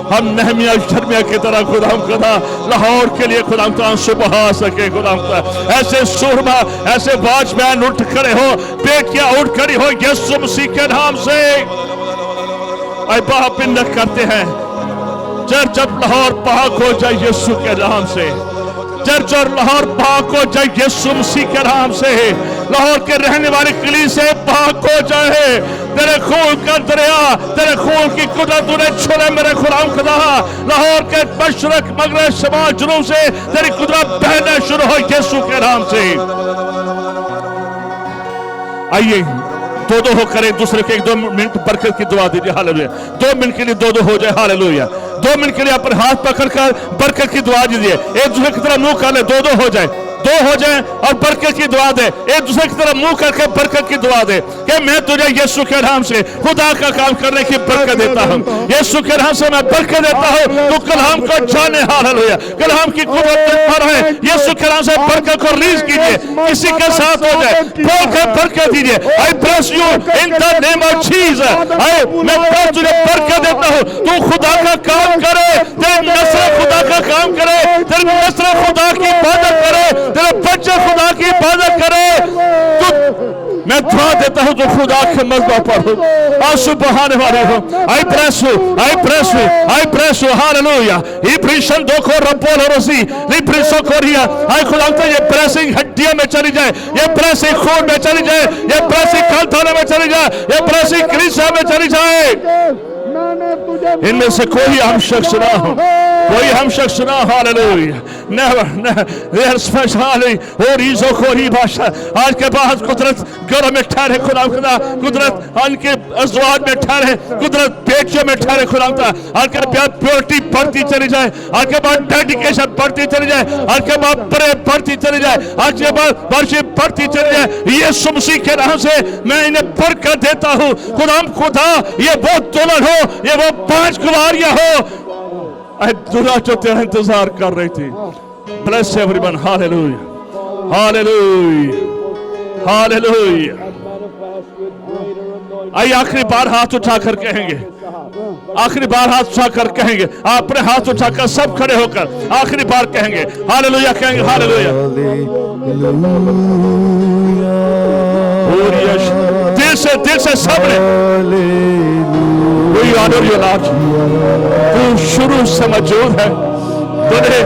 हम नहमिया शर्मिया की तरह खुदा हम खुदा लाहौर के लिए खुदा हम आंसू बहा सके। खुदा हम ऐसे सूरमा, ऐसे वॉचमैन उठ खड़े हो, बेटियां उठ खड़ी हो यीशु मसीह के नाम से। ऐ बाप बिन्नत करते हैं, चर्च अब लाहौर पाक हो जाए यीशु के नाम से। चर्च और लाहौर पाक हो जाए यीशु मसीह के नाम से। लाहौर के रहने वाले कलीसिया पाक हो जाए। तेरे खून का दरिया, तेरे खून की कुदरत तूने छोड़े मेरे खुदाम खुदा। लाहौर के मशरक मगरब शमाल जुनूब से तेरी कुदरत बहना शुरू हो यीशु के नाम से। आइए दो हो करें दूसरे के, 1-2 मिनट बरकत की दुआ दीजिए। हालेलुया। 2 मिनट के लिए दो हो जाए। हालेलुया। 2 मिनट के लिए अपने हाथ पकड़कर बरकत की दुआ दीजिए। एक दूसरे की तरफ मुंह कर ले, 2 हो जाए, 2 हो जाए और बरकत की दुआ दे। एक दूसरे की तरफ मुंह करके बरकत की दुआ दे कि मैं तुझे यीशु के नाम से खुदा का काम करने की बरकत देता हूं। यीशु के नाम से मैं बरकत देता हूं। तो कलाम को जाने। हालेलुया। कलाम की कुव्वत पर है। यीशु के नाम से बरकत को रिलीज कीजिए, किसी के साथ हो जाए, बोल के बरकत दीजिए। आई bless you in the name of Jesus. मैं तुझे बरकत देता हूं, तू खुदा का काम करे, तेरे नस्ल खुदा का काम करे, तेरे नस्ल खुदा की इबादत करे, तेरे बच्चे खुदा की इबादत करे। मैं दुआ देता हूं तो खुदा के मज़बा पर हो, आंसू बहाने वाले हो। आई bless you, I bless you, I bless you. Hallelujah. ये प्रीशन दो को रपोल रोसी, ये प्रीसो कोरिया। आई खुदा तो ये ब्लेसिंग हड्डियों में चली जाए, ये ब्लेसिंग खून में चली जाए, ये ब्लेसिंग खानदानों में चली जाए, ये ब्लेसिंग कलीसिया में चली जाए। इनमें से कोई हम शख्स ना हो, कोई हम शख्स ना। हालेलुया। नेवर स्पेशली और ईजो कोई भाषा आज के बाद कुदरत घरों में ठहरे खुदा खुदा, कुदरत उनके अज़वाज में ठहरे, कुदरत बेटियों में ठहरे खुदा खुदा। आज के बाद प्योरिटी बढ़ती चली जाए, आज के बाद डेडिकेशन बढ़ती चली जाए, आज के बाद प्रेम बढ़ती चली जाए, आज के बाद वर्शिप बढ़ती चली जाए। यीशु मसीह के नाम से मैं इन्हें बरकत देता हूँ। खुदा ये वो दुल्हन हो, ये वो 5 कुंवारियां हो दुल्हा जो तेरा इंतजार कर रही थी। Bless everyone. Hallelujah, hallelujah, hallelujah. आइए आखिरी बार हाथ उठाकर कहेंगे, आखिरी बार हाथ उठाकर कहेंगे, अपने हाथ उठाकर सब खड़े होकर आखिरी बार कहेंगे हालेलुया, कहेंगे हालेलुया। दिल से सबने We honor you Lord। तू शुरू से मौजूद है, तूने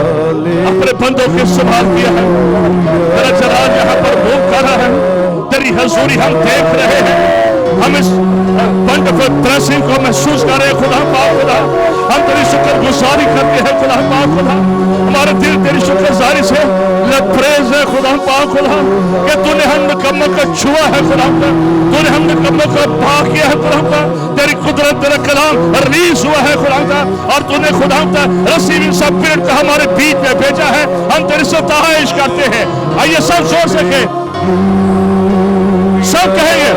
अपने बंदों के संभाल किया है, तेरा जलाल यहाँ पर मूव कर रहा है, तेरी हजूरी हम देख रहे हैं, हम इस वंडरफुल ब्लेसिंग को महसूस कर रहे हैं। खुदा पाक खुदा, हम तेरी शुक्रगुजारी करते हैं खुदा पाक खुदा। हमारे दिल तेरी शुक्रगुजारी से लबरेज है खुदा पाक खुदा कि तूने हम निकम्मों को छुआ है खुदा, तूने हम निकम्मों को पाक किया है खुदा। तेरी कुदरत, तेरा कलाम रिलीज हुआ है खुदा, और तूने खुदा रिसीविंग स्पिरिट को हमारे बीच में भेजा है। हम तेरी सताइश करते हैं। आइए सब जोर से कहें, सब कहेंगे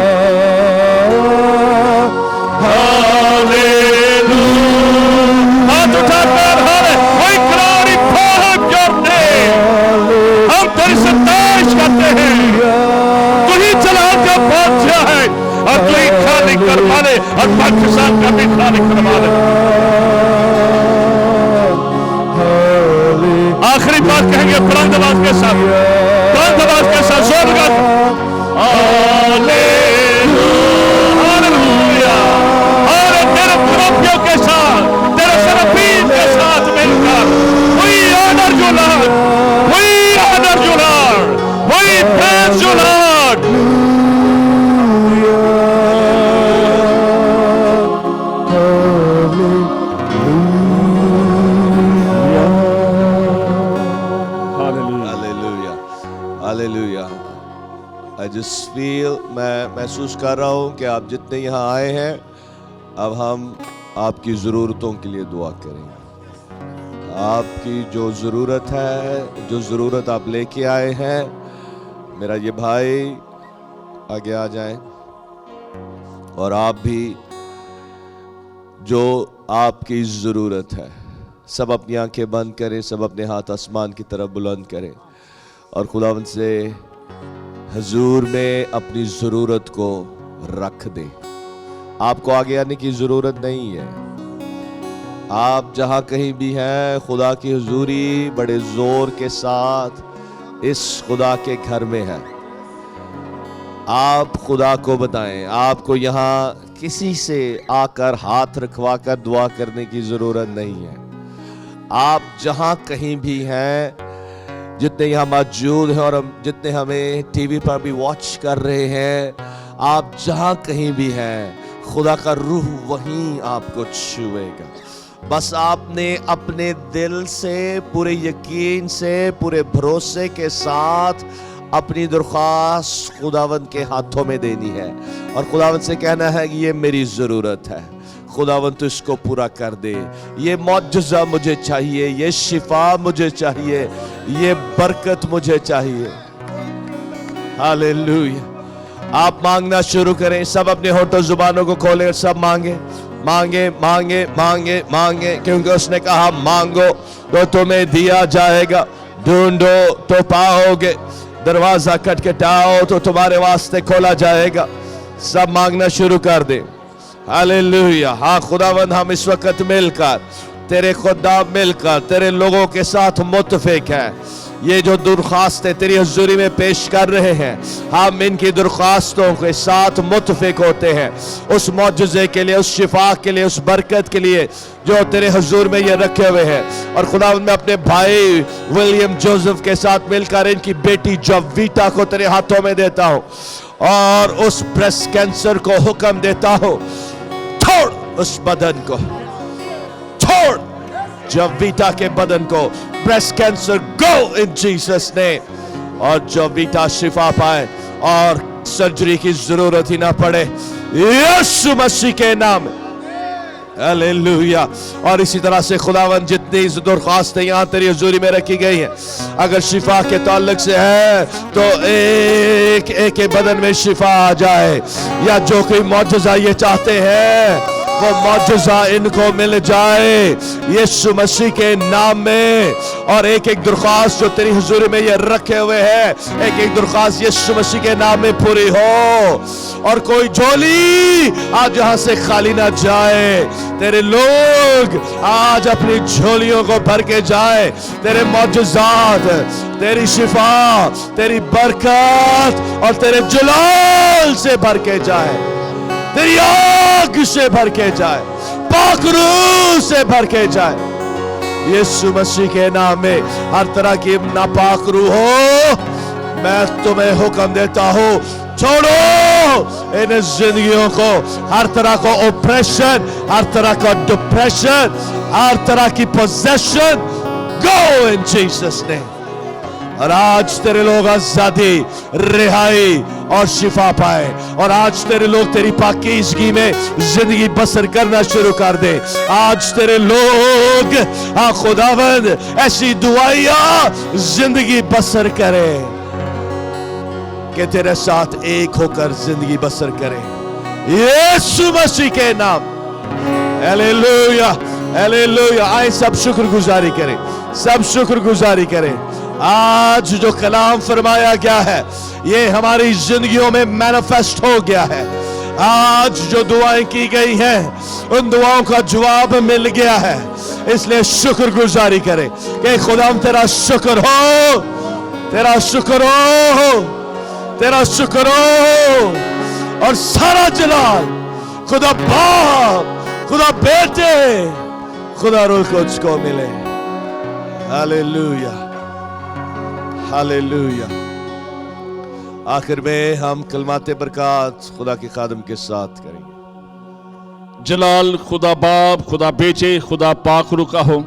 हाथ उठाकर कोई क्रारी भाग जोड़ते, हम तेरी सताइश करते हैं। तू ही जलाल का बादशाह है, और तू ही खाली करवा ले, और पाकिस्तान का भी खाली करवा ले। आखिरी बात कहेंगे बुलंद आवाज के साथ, बुलंद आवाज के साथ जोर लगा के साथ, तेरे सरफीन के साथ मिलकर We honor you Lord, we honor you Lord, we praise you Lord। Hallelujah, hallelujah. I just feel, मैं महसूस कर रहा हूँ कि आप जितने यहाँ आए हैं, अब हम आपकी ज़रूरतों के लिए दुआ करेंगे। आपकी जो ज़रूरत है, जो ज़रूरत आप लेके आए हैं, मेरा ये भाई آگے آ جائیں. اور آپ بھی جو آپ کی ضرورت ہے, سب اپنی آنکھیں بند کریں, سب اپنے ہاتھ آسمان کی طرف بلند کریں اور خداوند سے حضور میں اپنی ضرورت کو رکھ دیں. آپ کو آگے آنے کی ضرورت نہیں ہے. آپ جہاں کہیں بھی ہیں, خدا کی حضوری بڑے زور کے ساتھ اس خدا کے گھر میں ہے. آپ خدا کو بتائیں. آپ کو یہاں کسی سے آ کر ہاتھ رکھوا کر دعا کرنے کی ضرورت نہیں ہے. آپ جہاں کہیں بھی ہیں, جتنے یہاں موجود ہیں اور جتنے ہمیں ٹی وی پر بھی واچ کر رہے ہیں, آپ جہاں کہیں بھی ہیں, خدا کا روح وہیں آپ کو چھوئے گا. بس آپ نے اپنے دل سے, پورے یقین سے, پورے بھروسے کے ساتھ اپنی درخواست خداوند کے ہاتھوں میں دینی ہے اور خداوند سے کہنا ہے کہ یہ میری ضرورت ہے, خداوند تو اس کو پورا کر دے. یہ معجزہ مجھے چاہیے, یہ شفا مجھے چاہیے, یہ برکت مجھے چاہیے. ہاللیلویا. آپ مانگنا شروع کریں. سب اپنے ہونٹوں زبانوں کو کھولیں اور سب مانگیں, مانگیں, مانگیں, مانگیں, مانگیں, کیونکہ اس نے کہا مانگو تو تمہیں دیا جائے گا, ڈھونڈو تو پاؤ گے, دروازہ کھٹکھٹاؤ تو تمہارے واسطے کھولا جائے گا. سب مانگنا شروع کر دیں. ہاللیلویا. ہاں خداوند, ہم اس وقت مل کر, تیرے خدام مل کر تیرے لوگوں کے ساتھ متفق ہیں. یہ جو درخواستیں تیری حضوری میں پیش کر رہے ہیں, ہم ان کی درخواستوں کے ساتھ متفق ہوتے ہیں اس معجزے کے لیے, اس شفا کے لیے, اس برکت کے لیے جو تیرے حضور میں یہ رکھے ہوئے ہیں. اور خداوند میں اپنے بھائی ولیم جوزف کے ساتھ مل کر ان کی بیٹی جویتا کو تیرے ہاتھوں میں دیتا ہوں اور اس بریسٹ کینسر کو حکم دیتا ہوں, چھوڑ اس بدن کو, چھوڑ جویتا کے بدن کو. breast cancer go in Jesus name. اور جویتا شفا پائے اور سرجری کی ضرورت ہی نہ پڑے یسوع مسیح کے نام میں. ہاللیلویا. اور اسی طرح سے خداوند جتنی درخواستیں یہاں تیری حضوری میں رکھی گئی ہیں, اگر شفا کے تعلق سے ہے تو ایک ایک کے بدن میں شفا آ جائے, یا جو کوئی معجزہ یہ چاہتے ہیں وہ معجزہ ان کو مل جائے یسوع مسیح کے نام میں. اور ایک ایک درخواست جو تیری حضوری میں یہ رکھے ہوئے ہیں, ایک ایک درخواست یسوع مسیح کے نام میں پوری ہو اور کوئی جھولی آج یہاں سے خالی نہ جائے. تیرے لوگ آج اپنی جھولیوں کو بھر کے جائے, تیرے معجزات, تیری شفا, تیری برکت اور تیرے جلال سے بھر کے جائے, تیری آگ سے بھر کے جائے, پاک روح سے بھر کے جائے یسوع مسیح کے نام میں. ہر طرح کی ناپاک روح ہو, میں تمہیں حکم دیتا ہوں, چھوڑو ان زندگیوں کو. ہر طرح کو اوپریشن, ہر طرح کا ڈپریشن, ہر طرح کی پوزیشن, گو ان جیسس نیم. اور آج تیرے لوگ آزادی, رہائی اور شفا پائے, اور آج تیرے لوگ تیری پاکیزگی میں زندگی بسر کرنا شروع کر دے. آج تیرے لوگ خداوند ایسی دعائیاں زندگی بسر کرے کہ تیرے ساتھ ایک ہو کر زندگی بسر کرے یسوع مسیح کے نام. ہاللیلویا, ہاللیلویا. آئے سب شکر گزاری کریں, سب شکر گزاری کریں. آج جو کلام فرمایا گیا ہے یہ ہماری زندگیوں میں مینیفیسٹ ہو گیا ہے. آج جو دعائیں کی گئی ہیں ان دعاؤں کا جواب مل گیا ہے, اس لیے شکر گزاری کریں کہ خدا تیرا شکر ہو, تیرا شکر ہو, تیرا شکر ہو. اور سارا جلال خدا باپ, خدا بیٹے, خدا روح القدس کو ملے. ہاللیلویا, ہاللیلویا. آخر میں ہم کلمات برکات خدا کے خادم کے ساتھ کریں گے. جلال خدا باپ, خدا بیٹے, خدا پاک روح کا ہو.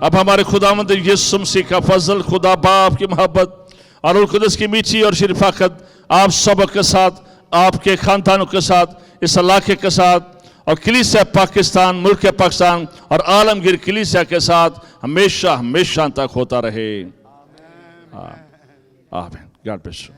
اب ہمارے خداوند یسوع مسیح کا فضل, خدا باپ کی محبت اور روح القدس کی میٹھی اور شفقت آپ سب کے ساتھ, آپ کے خاندانوں کے ساتھ, اس علاقے کے ساتھ اور کلیسیا پاکستان, ملک پاکستان اور عالمگیر کلیسیا کے ساتھ ہمیشہ ہمیشہ تک ہوتا رہے. آمین. God bless you.